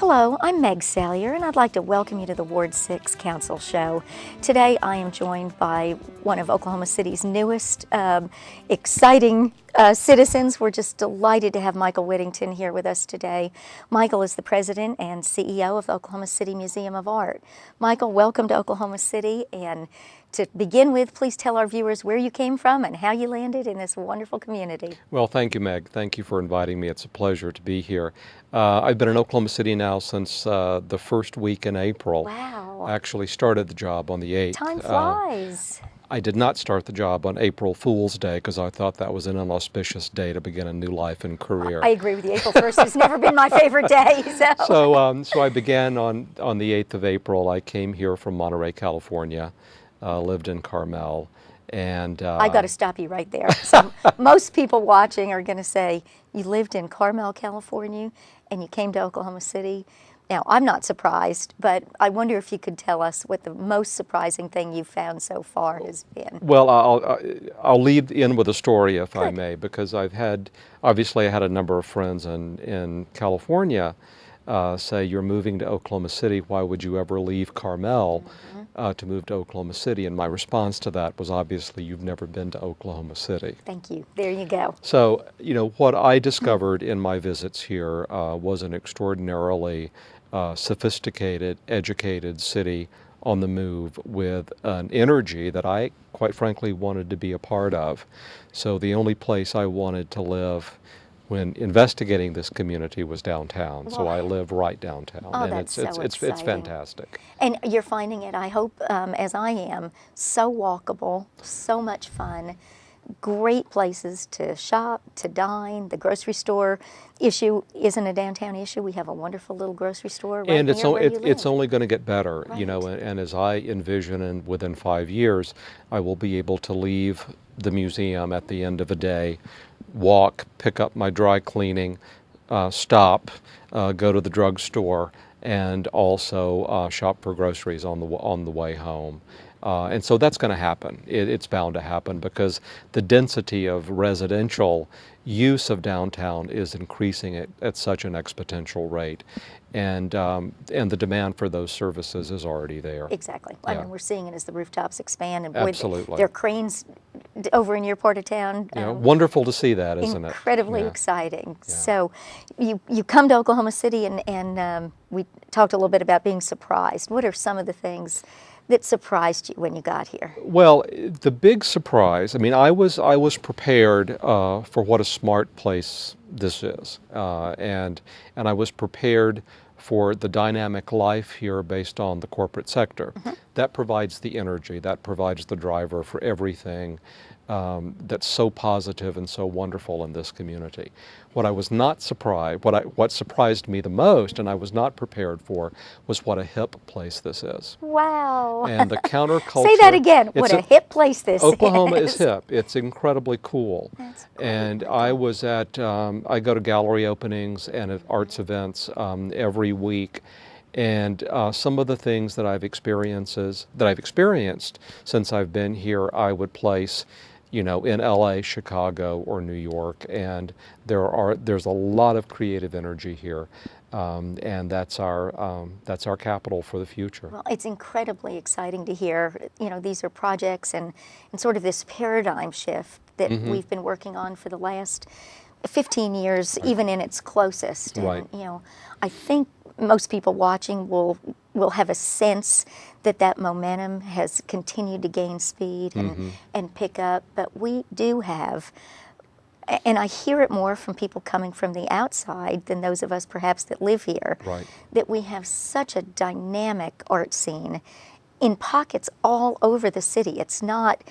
Hello, I'm Meg Salyer, and I'd like to welcome you to the Ward 6 Council Show. Today I am joined by one of Oklahoma City's newest, exciting citizens. We're just delighted to have Michael Whittington here with us today. Michael is the president and CEO of the Oklahoma City Museum of Art. Michael, welcome to Oklahoma City, and to begin with, please tell our viewers where you came from and how you landed in this wonderful community. Well, thank you, Meg. Thank you for inviting me. It's a pleasure to be here. I've been in Oklahoma City now since the first week in April. Wow. I actually started the job on the 8th. Time flies. I did not start the job on April Fool's Day because I thought that was an inauspicious day to begin a new life and career. I agree with you. April 1st has never been my favorite day. So I began on the 8th of April. I came here from Monterey, California, lived in Carmel. And I got to stop you right there. So most people watching are going to say, you lived in Carmel, California, and you came to Oklahoma City. Now, I'm not surprised, but I wonder if you could tell us what the most surprising thing you've found so far has been. Well, I'll lead in with a story, if I may, because obviously I had a number of friends in California say, you're moving to Oklahoma City, why would you ever leave Carmel to move to Oklahoma City? And my response to that was, obviously, you've never been to Oklahoma City. Thank you. There you go. So, what I discovered in my visits here was an extraordinarily sophisticated, educated city on the move with an energy that I, quite frankly, wanted to be a part of. So the only place I wanted to live when investigating this community was downtown. So I live right downtown. Oh, and that's it's exciting. fantastic. And you're finding it, I hope, as I am, so walkable, so much fun, great places to shop, to dine. The grocery store issue isn't a downtown issue. We have a wonderful little grocery store right and near where you live. it's only going to get better, Right. and as I envision, and within 5 years, I will be able to leave the museum at the end of a day, walk, pick up my dry cleaning, stop, go to the drugstore, and also shop for groceries on the way home. And so that's going to happen. It's bound to happen because the density of residential use of downtown is increasing at such an exponential rate. And the demand for those services is already there. Exactly. Yeah. I mean, we're seeing it as the rooftops expand. And Absolutely. there are cranes over in your part of town. Wonderful to see that, isn't it? Incredibly Yeah. exciting. Yeah. So you come to Oklahoma City, and we talked a little bit about being surprised. What are some of the things that surprised you when you got here? Well, the big surprise, I was prepared for what a smart place this is, and I was prepared for the dynamic life here based on the corporate sector. That provides the energy, that provides the driver for everything that's so positive and so wonderful in this community. What I was not surprised, what surprised me the most, and I was not prepared for, was what a hip place this is. Wow. And the counterculture. Say that again. What a hip place this Oklahoma is. is hip. It's incredibly cool. That's great. And I was I go to gallery openings and at arts events every week. And some of the things that I've experienced since I've been here, I would place, in LA, Chicago, or New York. And there's a lot of creative energy here. And that's our capital for the future. Well, it's incredibly exciting to hear. These are projects and sort of this paradigm shift that we've been working on for the last 15 years, even in its closest. Right. And, I think most people watching will have a sense that momentum has continued to gain speed and pick up. But we do have, and I hear it more from people coming from the outside than those of us perhaps that live here, Right. that we have such a dynamic art scene in pockets all over the city. It's not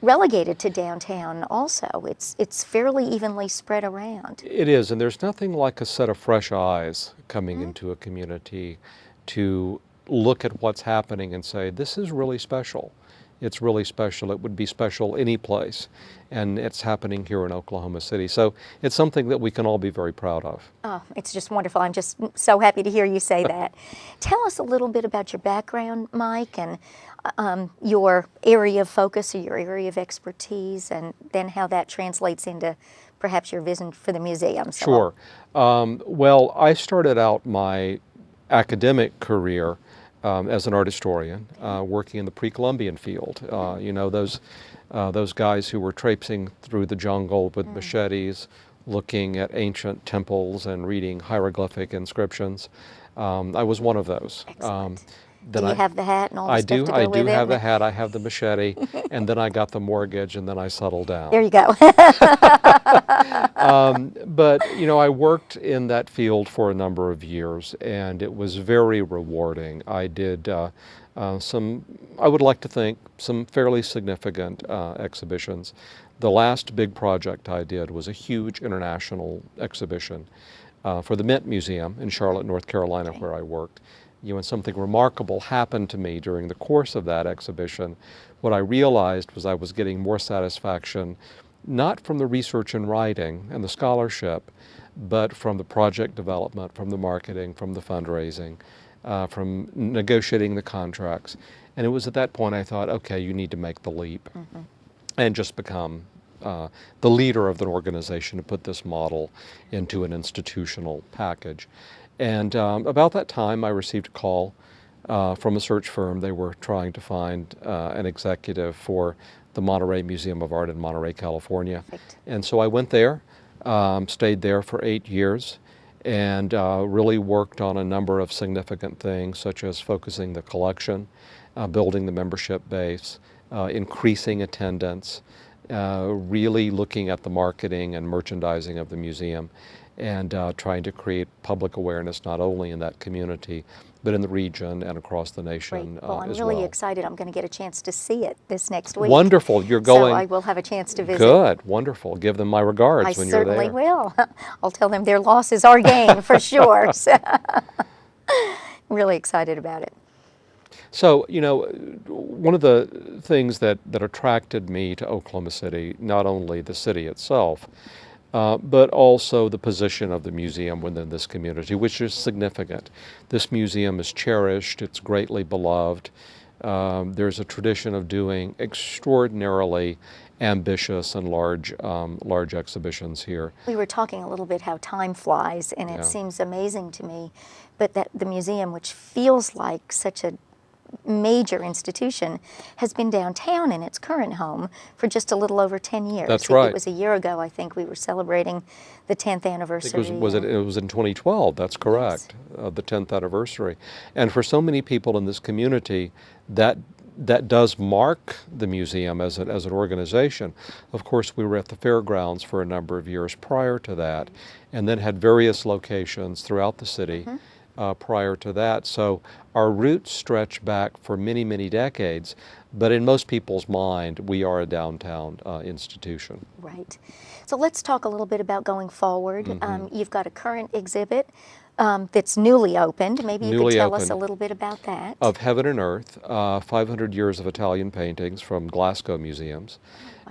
relegated to downtown also. It's fairly evenly spread around. It is, and there's nothing like a set of fresh eyes coming into a community to look at what's happening and say, this is really special. It's really special. It would be special any place, and it's happening here in Oklahoma City. So it's something that we can all be very proud of. Oh, it's just wonderful. I'm just so happy to hear you say that. Tell us a little bit about your background, Mike, and your area of focus or your area of expertise, and then how that translates into perhaps your vision for the museum. Sure. Well, I started out my academic career as an art historian, working in the pre-Columbian field. You know, those guys who were traipsing through the jungle with machetes, looking at ancient temples and reading hieroglyphic inscriptions. I was one of those. Excellent. Then Do you have the hat and all the I stuff do. to I go do with have it? the hat. I have the machete, and then I got the mortgage, and then I settled down. There you go. But you know, I worked in that field for a number of years, and it was very rewarding. I did some, I would like to think, some fairly significant exhibitions. The last big project I did was a huge international exhibition for the Mint Museum in Charlotte, North Carolina, where I worked. You know, and something remarkable happened to me during the course of that exhibition. What I realized was I was getting more satisfaction not from the research and writing and the scholarship, but from the project development, from the marketing, from the fundraising, from negotiating the contracts. And it was at that point I thought, okay, you need to make the leap and just become the leader of the organization to put this model into an institutional package. And about that time, I received a call from a search firm. They were trying to find an executive for the Monterey Museum of Art in Monterey, California. Perfect. And so I went there, stayed there for 8 years, and really worked on a number of significant things, such as focusing the collection, building the membership base, increasing attendance, really looking at the marketing and merchandising of the museum, and trying to create public awareness not only in that community, but in the region and across the nation Great. Well, I'm as really well. excited. I'm going to get a chance to see it this next week. Wonderful. You're going. So I will have a chance to visit. Good. Wonderful. Give them my regards I when you're there. certainly will. I'll tell them their loss is our gain for sure. So, really excited about it. So, you know, one of the things that attracted me to Oklahoma City, not only the city itself, but also the position of the museum within this community, which is significant. This museum is cherished, it's greatly beloved. There's a tradition of doing extraordinarily ambitious and large exhibitions here. We were talking a little bit how time flies, and it Yeah. seems amazing to me, but that the museum, which feels like such a major institution, has been downtown in its current home for just a little over 10 years. That's right. It was a year ago, I think, we were celebrating the 10th anniversary. It was in 2012, that's correct, the 10th anniversary. And for so many people in this community, that does mark the museum as an organization. Of course, we were at the fairgrounds for a number of years prior to that, and then had various locations throughout the city prior to that. So our roots stretch back for many, many decades, but in most people's mind, we are a downtown institution. Right. So let's talk a little bit about going forward. You've got a current exhibit that's newly opened. Maybe you could tell us a little bit about that. Of Heaven and Earth, 500 years of Italian paintings from Glasgow museums.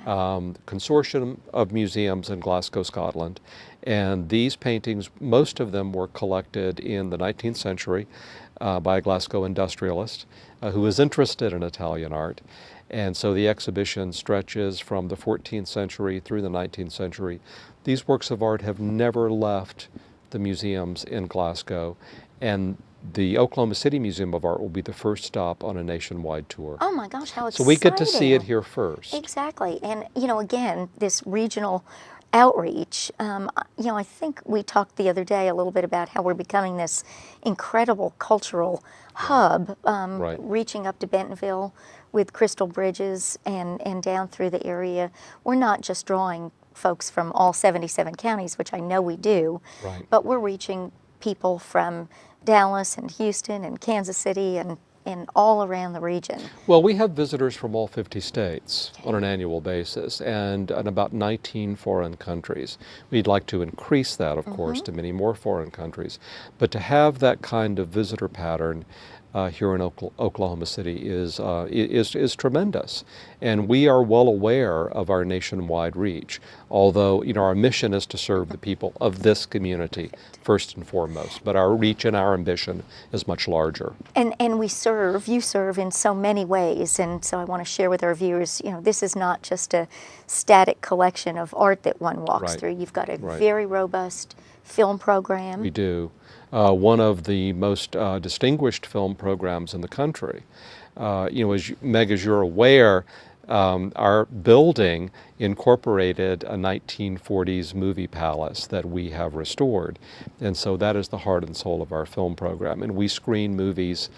Consortium of museums in Glasgow, Scotland. And these paintings, most of them were collected in the 19th century by a Glasgow industrialist who was interested in Italian art. And so the exhibition stretches from the 14th century through the 19th century. These works of art have never left the museums in Glasgow, and the Oklahoma City Museum of Art will be the first stop on a nationwide tour. Oh my gosh, how exciting. So we get to see it here first. Exactly. And, you know, again, this regional outreach, you know, I think we talked the other day a little bit about how we're becoming this incredible cultural hub, reaching up to Bentonville with Crystal Bridges and down through the area. We're not just drawing folks from all 77 counties, which I know we do, but we're reaching people from Dallas and Houston and Kansas City and all around the region. Well, we have visitors from all 50 states on an annual basis and about 19 foreign countries. We'd like to increase that, of course, to many more foreign countries. But to have that kind of visitor pattern here in Oklahoma City is tremendous, and we are well aware of our nationwide reach. Although, you know, our mission is to serve the people of this community first and foremost, but our reach and our ambition is much larger. And you serve in so many ways, and so I want to share with our viewers, you know, this is not just a static collection of art that one walks through. You've got a very robust film program. We do. One of the most distinguished film programs in the country. Meg, as you're aware, our building incorporated a 1940s movie palace that we have restored. And so that is the heart and soul of our film program. And we screen movies,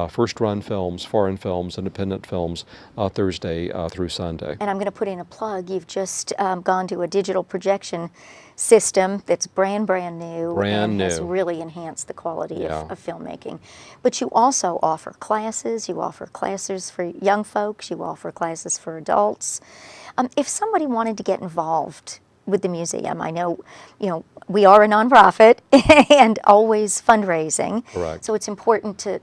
first-run films, foreign films, independent films, Thursday through Sunday. And I'm going to put in a plug. You've just gone to a digital projection system that's brand new and has really enhanced the quality of filmmaking. But you also offer classes. You offer classes for young folks. You offer classes for adults. If somebody wanted to get involved with the museum, I know, we are a nonprofit and always fundraising. Correct. So it's important to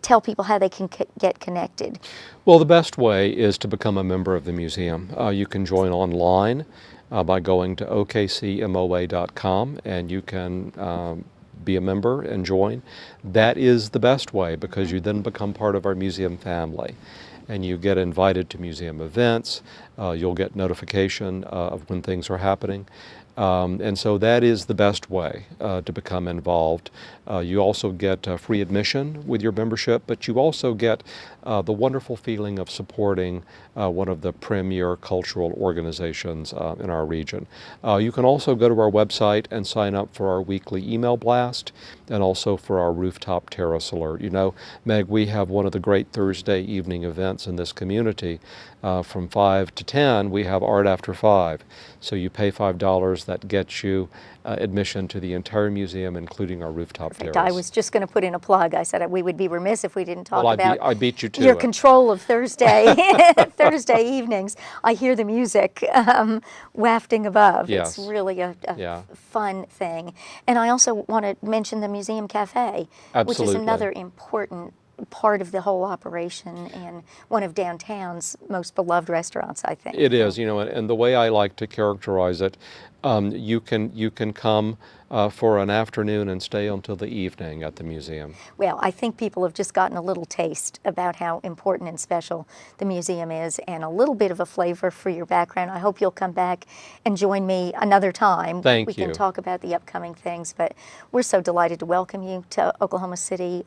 tell people how they can get connected. Well, the best way is to become a member of the museum. You can join online by going to okcmoa.com, and you can be a member and join. That is the best way, because you then become part of our museum family, and you get invited to museum events. You'll get notification of when things are happening. And so that is the best way to become involved. You also get free admission with your membership, but you also get the wonderful feeling of supporting one of the premier cultural organizations in our region. You can also go to our website and sign up for our weekly email blast and also for our rooftop terrace alert. Meg, we have one of the great Thursday evening events in this community. From 5 to 10, we have Art After 5. So you pay $5, that gets you admission to the entire museum, including our rooftop terrace. I was just going to put in a plug. I said we would be remiss if we didn't talk about I beat you to your it. control of Thursday evenings. I hear the music wafting above. Yes. It's really a fun thing. And I also want to mention the Museum Cafe, which is another important part of the whole operation and one of downtown's most beloved restaurants, I think. It is, and the way I like to characterize it, you can come for an afternoon and stay until the evening at the museum. Well, I think people have just gotten a little taste about how important and special the museum is, and a little bit of a flavor for your background. I hope you'll come back and join me another time. Thank you. We can talk about the upcoming things, but we're so delighted to welcome you to Oklahoma City.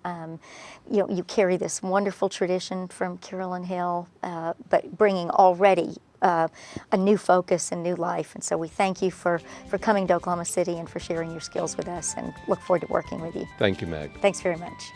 You carry this wonderful tradition from Carolyn Hill, but bringing already a new focus and new life. And so we thank you for coming to Oklahoma City and for sharing your skills with us, and look forward to working with you. Thank you, Meg. Thanks very much.